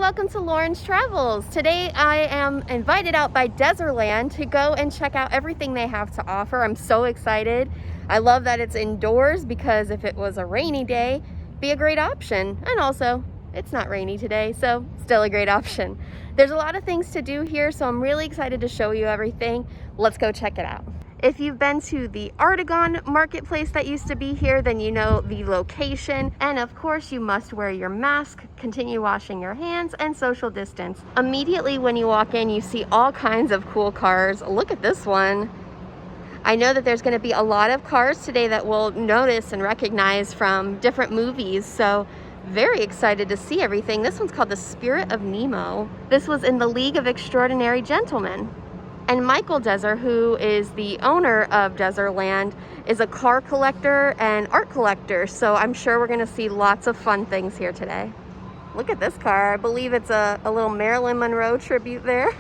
welcome to Lauren's Travels. Today I am invited out by Dezerland to go and check out everything they have to offer. I'm so excited. I love that it's indoors because if it was a rainy day, it'd be a great option. And also, it's not rainy today, so still a great option. There's a lot of things to do here, so I'm really excited to show you everything. Let's go check it out. If you've been to the Artagon marketplace that used to be here, then you know the location. And of course, you must wear your mask, continue washing your hands, and social distance. Immediately when you walk in, you see all kinds of cool cars. Look at this one. I know that there's going to be a lot of cars today that we'll notice and recognize from different movies, so very excited to see everything. This one's called the Spirit of Nemo. This was in the League of Extraordinary Gentlemen. And Michael Dezer, who is the owner of Dezerland, is a car collector and art collector. So I'm sure we're gonna see lots of fun things here today. Look at this car. I believe it's a little Marilyn Monroe tribute there.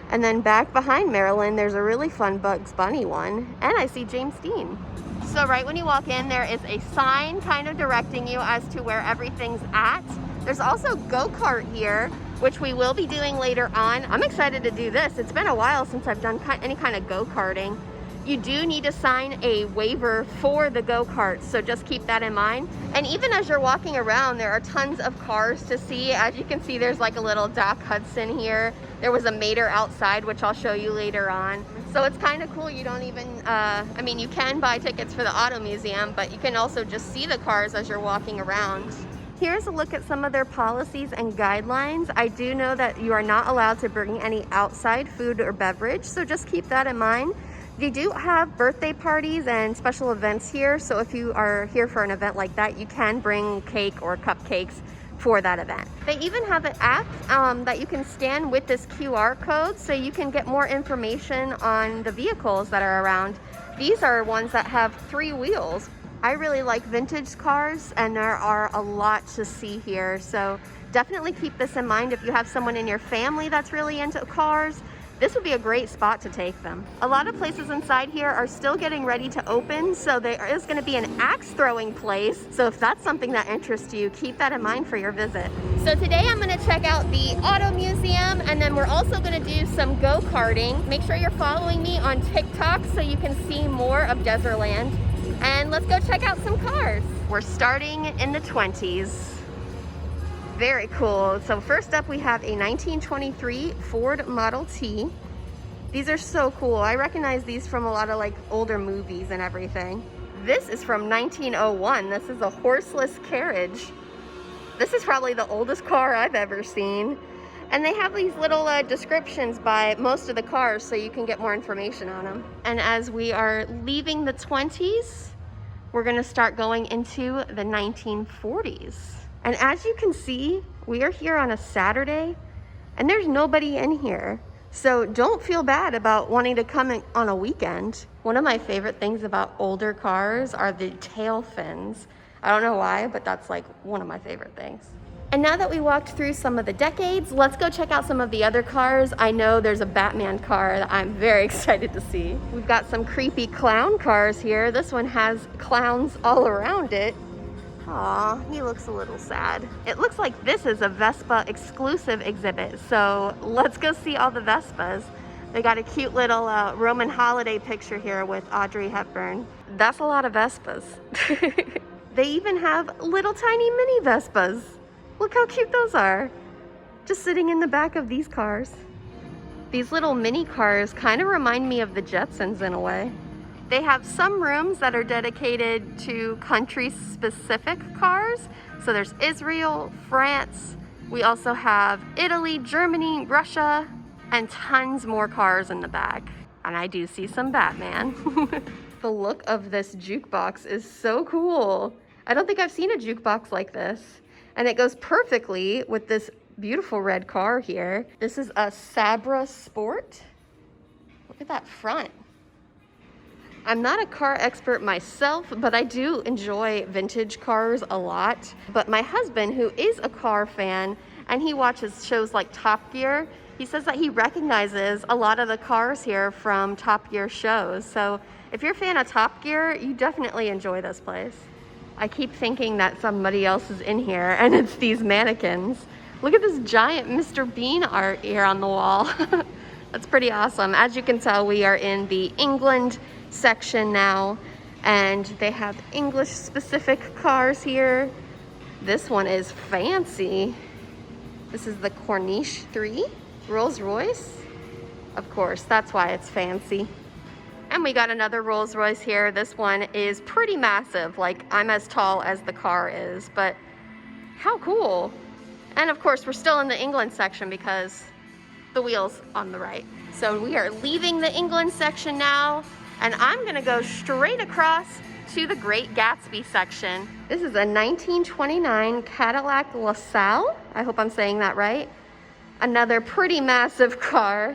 And then back behind Marilyn, there's a really fun Bugs Bunny one. And I see James Dean. So right when you walk in, there is a sign kind of directing you as to where everything's at. There's also go-kart here, which we will be doing later on. I'm excited to do this. It's been a while since I've done any kind of go-karting. You do need to sign a waiver for the go-kart, so just keep that in mind. And even as you're walking around, there are tons of cars to see. As you can see, there's like a little Doc Hudson here. There was a Mater outside, which I'll show you later on. So it's kind of cool. You don't even, I mean, you can buy tickets for the auto museum, but you can also just see the cars as you're walking around. Here's a look at some of their policies and guidelines. I do know that you are not allowed to bring any outside food or beverage, so just keep that in mind. They do have birthday parties and special events here, so if you are here for an event like that, you can bring cake or cupcakes for that event. They even have an app that you can scan with this QR code, so you can get more information on the vehicles that are around. These are ones that have 3 wheels. I really like vintage cars, and there are a lot to see here, so definitely keep this in mind. If you have someone in your family that's really into cars, this would be a great spot to take them. A lot of places inside here are still getting ready to open, so there is going to be an axe throwing place, so if that's something that interests you, keep that in mind for your visit. So today I'm going to check out the auto museum, and then we're also going to do some go-karting. Make sure you're following me on TikTok so you can see more of Dezerland. And let's go check out some cars. We're starting in the 20s. Very cool. So first up we have a 1923 Ford Model T. These are so cool. I recognize these from a lot of like older movies and everything. This is from 1901. This is a horseless carriage. This is probably the oldest car I've ever seen. And they have these little descriptions by most of the cars so you can get more information on them. And as we are leaving the 20s, we're gonna start going into the 1940s. And as you can see, we are here on a Saturday and there's nobody in here. So don't feel bad about wanting to come in on a weekend. One of my favorite things about older cars are the tail fins. I don't know why, but that's like one of my favorite things. And now that we walked through some of the decades, let's go check out some of the other cars. I know there's a Batman car that I'm very excited to see. We've got some creepy clown cars here. This one has clowns all around it. Aw, he looks a little sad. It looks like this is a Vespa exclusive exhibit, so let's go see all the Vespas. They got a cute little Roman holiday picture here with Audrey Hepburn. That's a lot of Vespas. They even have little tiny mini Vespas. Look how cute those are. Just sitting in the back of these cars. These little mini cars kind of remind me of the Jetsons in a way. They have some rooms that are dedicated to country-specific cars. So there's Israel, France. We also have Italy, Germany, Russia, and tons more cars in the back. And I do see some Batman. The look of this jukebox is so cool. I don't think I've seen a jukebox like this. And it goes perfectly with this beautiful red car here. This is a Sabra Sport. Look at that front. I'm not a car expert myself, but I do enjoy vintage cars a lot. But my husband, who is a car fan, and he watches shows like Top Gear, he says that he recognizes a lot of the cars here from Top Gear shows. So if you're a fan of Top Gear, you definitely enjoy this place. I keep thinking that somebody else is in here and it's these mannequins. Look at this giant Mr. Bean art here on the wall. That's pretty awesome. As you can tell, we are in the England section now, and they have English specific cars here. This one is fancy. This is the Corniche 3 Rolls Royce. Of course, that's why it's fancy. And we got another Rolls Royce here. This one is pretty massive. Like, I'm as tall as the car is, but how cool. And of course, we're still in the England section because the wheel's on the right. So we are leaving the England section now, and I'm gonna go straight across to the Great Gatsby section. This is a 1929 Cadillac LaSalle. I hope I'm saying that right. Another pretty massive car.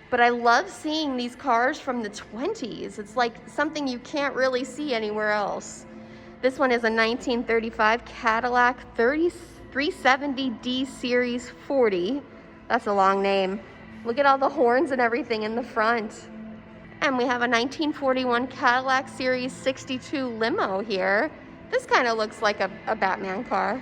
But I love seeing these cars from the 20s. It's like something you can't really see anywhere else. This one is a 1935 Cadillac 370D Series 40. That's a long name. Look at all the horns and everything in the front. And we have a 1941 Cadillac Series 62 limo here. This kind of looks like a Batman car.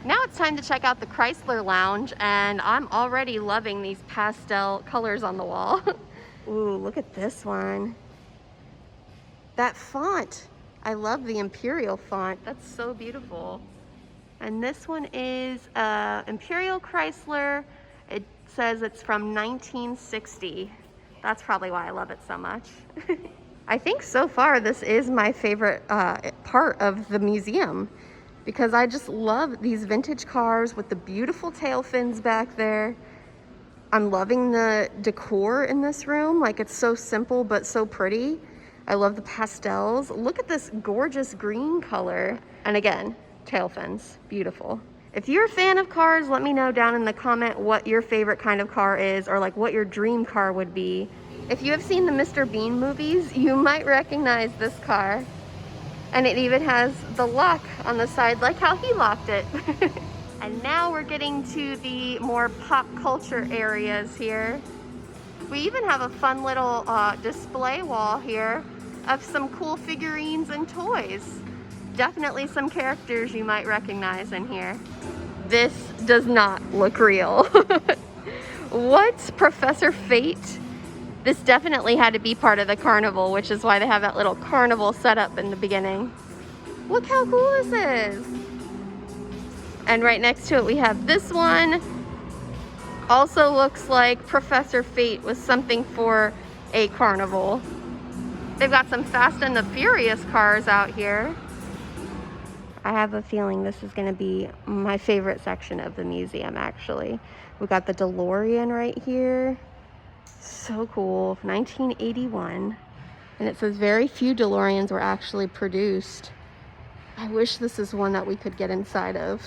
Now it's time to check out the Chrysler Lounge, and I'm already loving these pastel colors on the wall. Ooh, look at this one. That font. I love the Imperial font. That's so beautiful. And this one is Imperial Chrysler. It says it's from 1960. That's probably why I love it so much. I think so far this is my favorite part of the museum, because I just love these vintage cars with the beautiful tail fins back there. I'm loving the decor in this room. Like, it's so simple but so pretty. I love the pastels. Look at this gorgeous green color. And again, tail fins, beautiful. If you're a fan of cars, let me know down in the comment what your favorite kind of car is, or like what your dream car would be. If you have seen the Mr. Bean movies, you might recognize this car. And it even has the lock on the side, like how he locked it. And now we're getting to the more pop culture areas here. We even have a fun little display wall here of some cool figurines and toys. Definitely some characters you might recognize in here. This does not look real. What? Professor Fate? This definitely had to be part of the carnival, which is why they have that little carnival setup in the beginning. Look how cool this is. And right next to it, we have this one. Also looks like Professor Fate was something for a carnival. They've got some Fast and the Furious cars out here. I have a feeling this is gonna be my favorite section of the museum, actually. We've got the DeLorean right here. So cool, 1981. And it says very few DeLoreans were actually produced. I wish this is one that we could get inside of.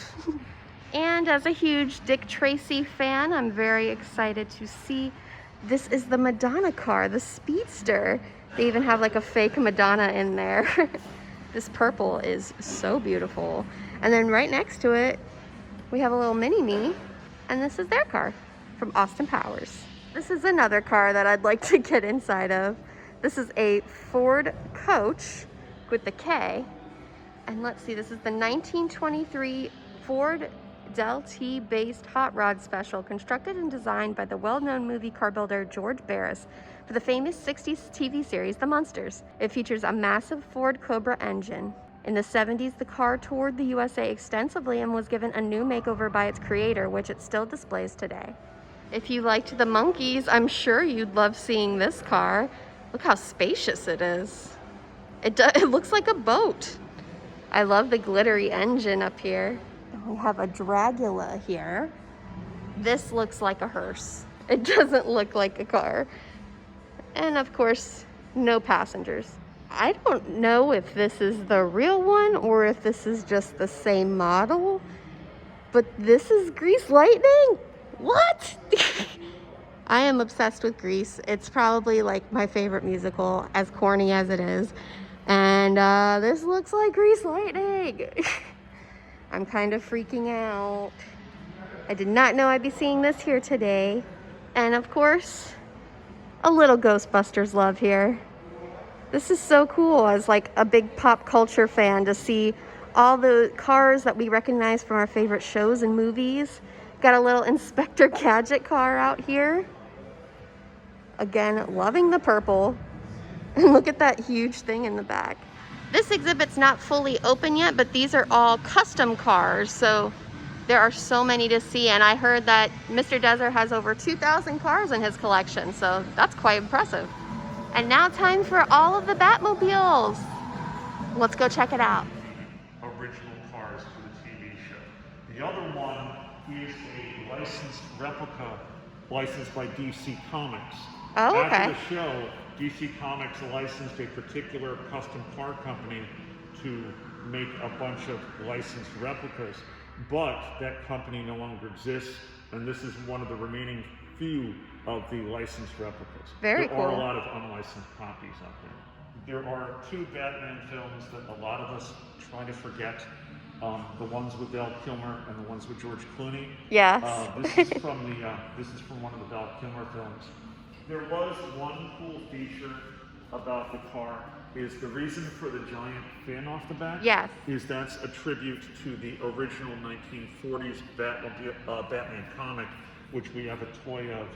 And as a huge Dick Tracy fan, I'm very excited to see this is the Madonna car, the Speedster. They even have like a fake Madonna in there. This purple is so beautiful. And then right next to it, we have a little mini-me, and this is their car from Austin Powers. This is another car that I'd like to get inside of. This is a Ford Coach with the K. And let's see, this is the 1923 Ford Del T based hot rod special, constructed and designed by the well-known movie car builder George Barris for the famous 60s TV series The Munsters. It features a massive Ford Cobra engine. In the 70s, the car toured the USA extensively and was given a new makeover by its creator, which it still displays today. If you liked the monkeys, I'm sure you'd love seeing this car. Look how spacious it is. It looks like a boat. I love the glittery engine up here. We have a Dragula here. This looks like a hearse. It doesn't look like a car. And of course, no passengers. I don't know if this is the real one or if this is just the same model, but this is Grease Lightning? What? I am obsessed with Grease. It's probably like my favorite musical, as corny as it is. And this looks like Grease Lightning. I'm kind of freaking out. I did not know I'd be seeing this here today. And of course, a little Ghostbusters love here. This is so cool as like a big pop culture fan to see all the cars that we recognize from our favorite shows and movies. Got a little Inspector Gadget car out here. Again, loving the purple. And look at that huge thing in the back. This exhibit's not fully open yet, but these are all custom cars. So there are so many to see. And I heard that Mr. Dezer has over 2,000 cars in his collection. So that's quite impressive. And now time for all of the Batmobiles. Let's go check it out. Original cars for the TV show. The other one is a licensed replica licensed by DC Comics. Oh, okay. After the show, DC Comics licensed a particular custom car company to make a bunch of licensed replicas, but that company no longer exists, and this is one of the remaining few of the licensed replicas. Very cool. There are a lot of unlicensed copies out there. There are two Batman films that a lot of us try to forget. The ones with Val Kilmer and the ones with George Clooney. Yes. This is from one of the Val Kilmer films. There was one cool feature about the car is the reason for the giant fin off the back. Yes. Is that's a tribute to the original 1940s Batman comic, which we have a toy of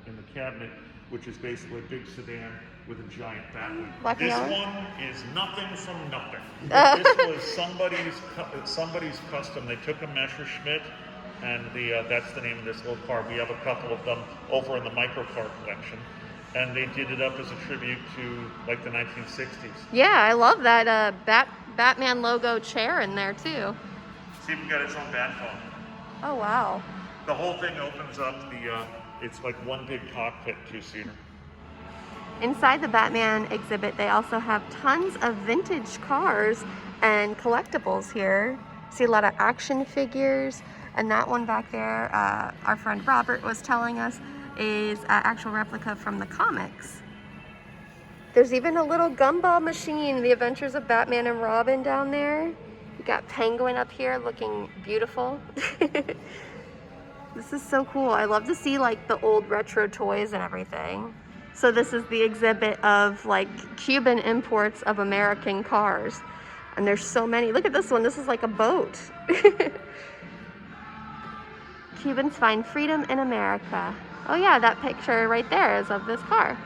in the cabinet, which is basically a big sedan with a giant Batwing. This one is nothing from nothing. This was somebody's custom. They took a Messerschmitt, and that's the name of this little car. We have a couple of them over in the microcar collection, and they did it up as a tribute to like the 1960s. Yeah, I love that Batman logo chair in there too. See if we got its own bat phone. Oh wow. The whole thing opens up. It's like one big cockpit, two-seater. Inside the Batman exhibit, they also have tons of vintage cars and collectibles here. See a lot of action figures, and that one back there, our friend Robert was telling us, is an actual replica from the comics. There's even a little gumball machine, The Adventures of Batman and Robin down there. You got Penguin up here looking beautiful. This is so cool. I love to see like the old retro toys and everything. So this is the exhibit of like Cuban imports of American cars. And there's so many. Look at this one. This is like a boat. Cubans find freedom in America. Oh yeah, that picture right there is of this car.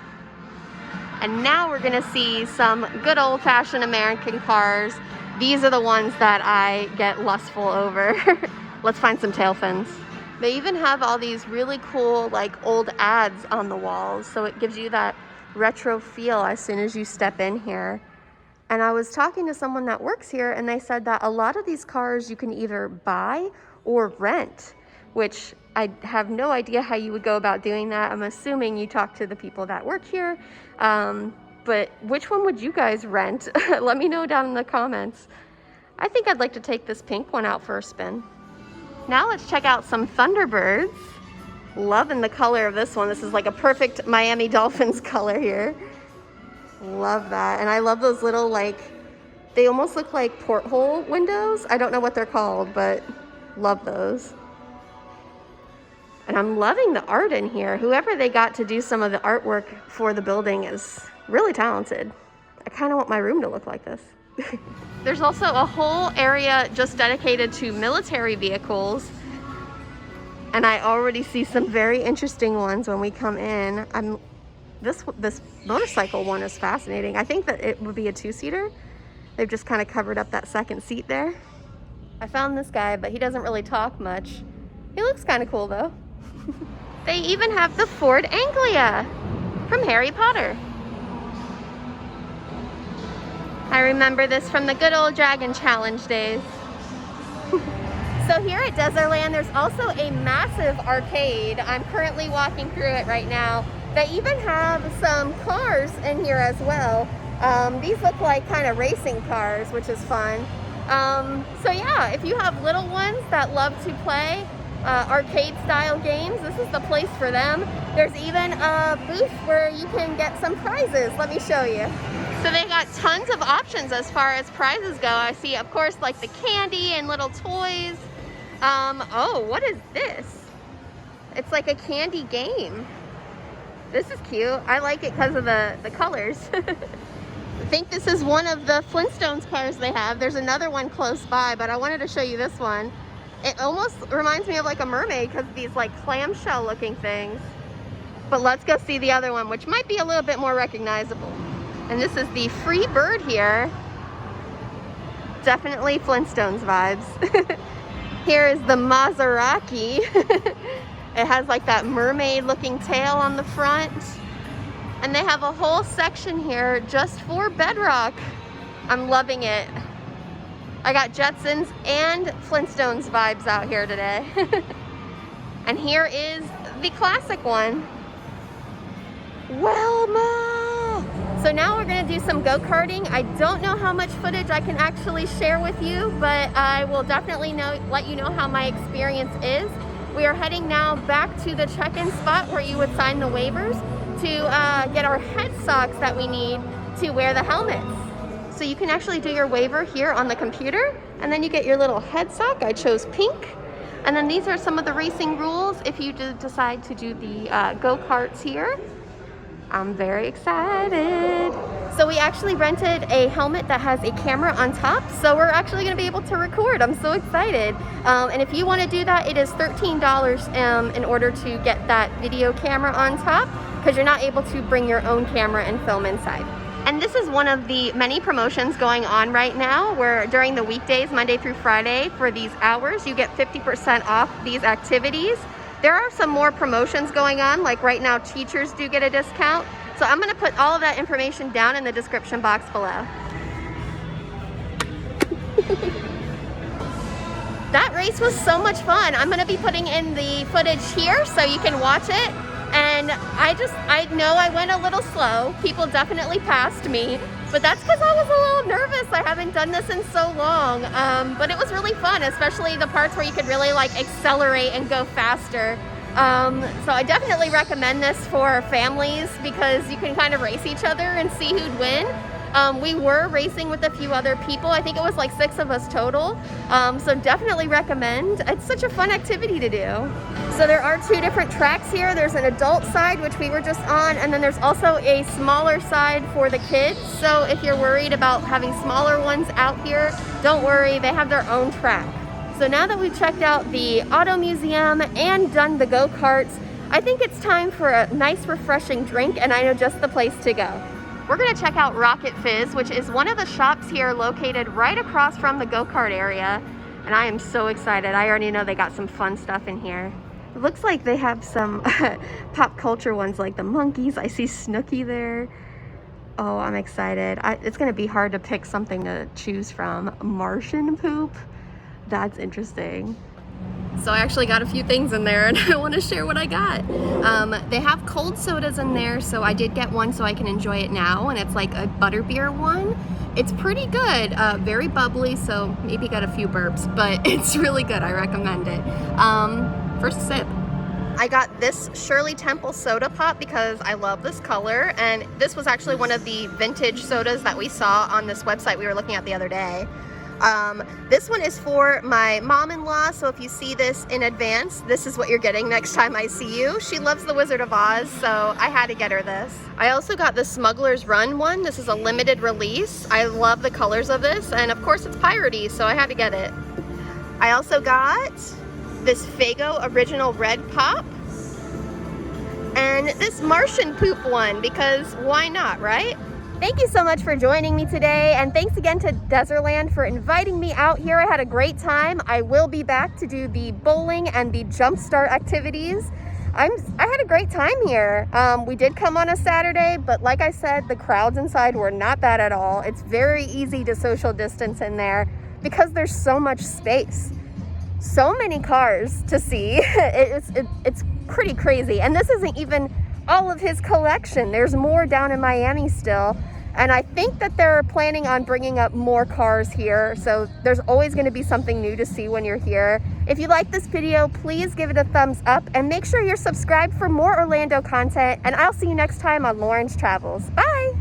And now we're gonna see some good old-fashioned American cars. These are the ones that I get lustful over. Let's find some tail fins. They even have all these really cool like old ads on the walls, so it gives you that retro feel as soon as you step in here. And I was talking to someone that works here, and they said that a lot of these cars you can either buy or rent, which I have no idea how you would go about doing that. I'm assuming you talk to the people that work here. But which one would you guys rent? Let me know down in the comments. I think I'd like to take this pink one out for a spin. Now let's check out some Thunderbirds. Loving the color of this one. This is like a perfect Miami Dolphins color here. Love that. And I love those little like, they almost look like porthole windows. I don't know what they're called, but love those. And I'm loving the art in here. Whoever they got to do some of the artwork for the building is really talented. I kind of want my room to look like this. There's also a whole area just dedicated to military vehicles. And I already see some very interesting ones when we come in. This motorcycle one is fascinating. I think that it would be a two-seater. They've just kind of covered up that second seat there. I found this guy, but he doesn't really talk much. He looks kind of cool though. They even have the Ford Anglia from Harry Potter. I remember this from the good old Dragon Challenge days. So here at Dezerland, there's also a massive arcade. I'm currently walking through it right now. They even have some cars in here as well. These look like kind of racing cars, which is fun. So yeah, if you have little ones that love to play arcade style games, this is the place for them. There's even a booth where you can get some prizes. Let me show you. So they got tons of options as far as prizes go. I see, of course, like the candy and little toys. Oh, what is this? It's like a candy game. This is cute. I like it because of the colors. I think this is one of the Flintstones cars they have. There's another one close by, but I wanted to show you this one. It almost reminds me of like a mermaid because of these like clamshell looking things. But let's go see the other one, which might be a little bit more recognizable. And this is the Free Bird here. Definitely Flintstones vibes. Here is the Maserati. It has like that mermaid looking tail on the front. And they have a whole section here just for Bedrock. I'm loving it. I got Jetsons and Flintstones vibes out here today. And here is the classic one, Wilma. So now we're gonna do some go-karting. I don't know how much footage I can actually share with you, but I will definitely let you know how my experience is. We are heading now back to the check-in spot where you would sign the waivers to get our head socks that we need to wear the helmets. So you can actually do your waiver here on the computer, and then you get your little head sock. I chose pink. And then these are some of the racing rules if you decide to do the go-karts here. I'm very excited. So we actually rented a helmet that has a camera on top, so we're actually gonna be able to record. I'm so excited. And if you wanna do that, it is $13 in order to get that video camera on top, because you're not able to bring your own camera and film inside. And this is one of the many promotions going on right now, where during the weekdays, Monday through Friday, for these hours, you get 50% off these activities. There are some more promotions going on, like right now teachers do get a discount. So I'm gonna put all of that information down in the description box below. That race was so much fun. I'm gonna be putting in the footage here so you can watch it. And I know I went a little slow. People definitely passed me, but that's because I was a little nervous. I haven't done this in so long, but it was really fun, especially the parts where you could really like accelerate and go faster. So I definitely recommend this for families because you can kind of race each other and see who'd win. We were racing with a few other people. I think it was like 6 of us total. So definitely recommend. It's such a fun activity to do. So there are 2 different tracks here. There's an adult side, which we were just on, and then there's also a smaller side for the kids. So if you're worried about having smaller ones out here, don't worry, they have their own track. So now that we've checked out the auto museum and done the go-karts, I think it's time for a nice refreshing drink, and I know just the place to go. We're gonna check out Rocket Fizz, which is one of the shops here located right across from the go-kart area. And I am so excited. I already know they got some fun stuff in here. It looks like they have some pop culture ones like the monkeys. I see Snooki there. Oh, I'm excited. It's gonna be hard to pick something to choose from. Martian poop? That's interesting. So I actually got a few things in there and I want to share what I got. They have cold sodas in there, so I did get one so I can enjoy it now, and it's like a butterbeer one. It's pretty good, very bubbly, so maybe got a few burps, but it's really good. I recommend it. First sip. I got this Shirley Temple soda pop because I love this color, and this was actually one of the vintage sodas that we saw on this website we were looking at the other day. This one is for my mom-in-law, so if you see this in advance, this is what you're getting next time I see you. She loves The Wizard of Oz, so I had to get her this. I also got the Smuggler's Run one. This is a limited release. I love the colors of this, and of course it's piratey, so I had to get it. I also got this Faygo Original Red Pop, and this Martian Poop one, because why not, right? Thank you so much for joining me today, and thanks again to Dezerland for inviting me out here. I had a great time. I will be back to do the bowling and the jump start activities. I had a great time here. We did come on a Saturday, but like I said, the crowds inside were not bad at all. It's very easy to social distance in there because there's so much space. So many cars to see. It's pretty crazy, and this isn't even all of his collection. There's more down in Miami still, and I think that they're planning on bringing up more cars here, so there's always going to be something new to see when you're here. If you like this video, please give it a thumbs up and make sure you're subscribed for more Orlando content, and I'll see you next time on Lauren's Travels. Bye!